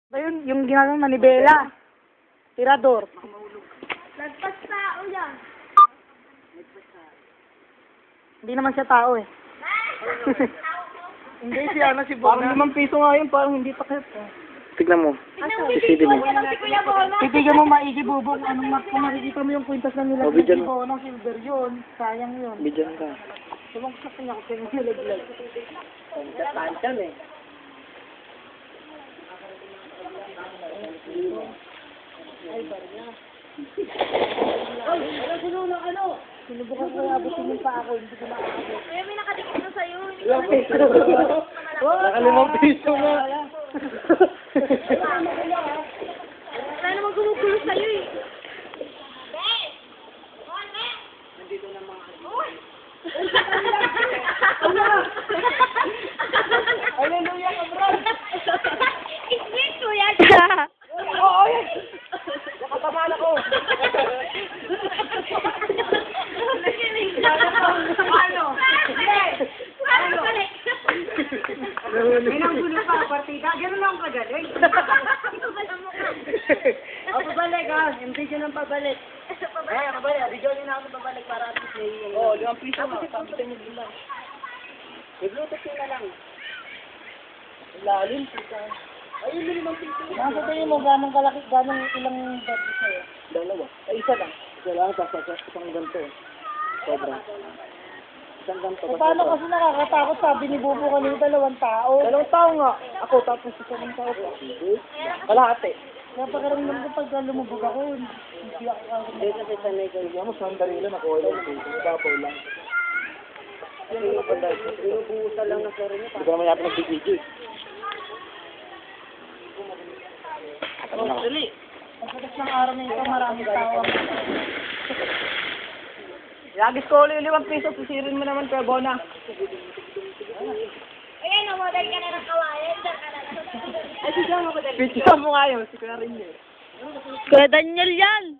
Ba yun, yung ginagawa manibela. Tirador. Lagpas tao yan. Hindi naman siya tao eh. Hindi siya si Bona. Parang 5 piso nga yun, parang hindi takip. Tignan mo. Pinang-video niya lang si Kuya Bona. Titigan mo maigi bubong, kung makikita mo yung kwintas na nila. Oh, bigyan. Ng silver yun, sayang yun. Bidyan ka. Sumagsak niya ako sa nilaglag. Tantan eh. Sinubukan ko abutin yung pa ako, hindi ko makakabot. Kuya, may nakadikit na sa'yo. Ilang piso? Naka-5 piso na. Wala namang gumugulo sa'yo eh. Hallelujah ka, bro! Ismit, kuya ka. Oo, yan! Nakatamaan ako! Minanggulo pa ang partida. Ganun lang kagaling. O, pabalik ha. Yung ng pabalik. Pabalik. Video nyo na ako pabalik para at least may... Oo, 5 piso nga. Sabitan nyo din lang. I-bluetooth nyo na lang. Lalim. Ayun, 5 piso. Nasa tayo mo, ganong kalaki, ganong ilang babi sa'yo? 2. Ay, isa lang. Isa lang, isang ganito. Sobra. Isang ganito. Paano kasi nakakatakot, sabi ni Bubo kanina, 2 tao. 2 tao nga. Ako, tapos isang tao pa. Kalahati. Kaya pagkaramdam ko pagka lumubog ako, hindi ako Hindi kasi sanay kayo. Mo, sandali lang ako. Nagpapaw lang. Pinubuhusan lang na sorry niya. Hindi ko naman yapin nagbibigay. Dali. Pagkatas ng araw na ito, maraming tao. Yagis ko ulit 5 piso, sisirin mo naman kay Bona. Ayan, namodel ka na ng kawayan. Ay, siya mo ko dali. Picture mo nga yun, si Kuya Rin yun. Kuya Daniel yan.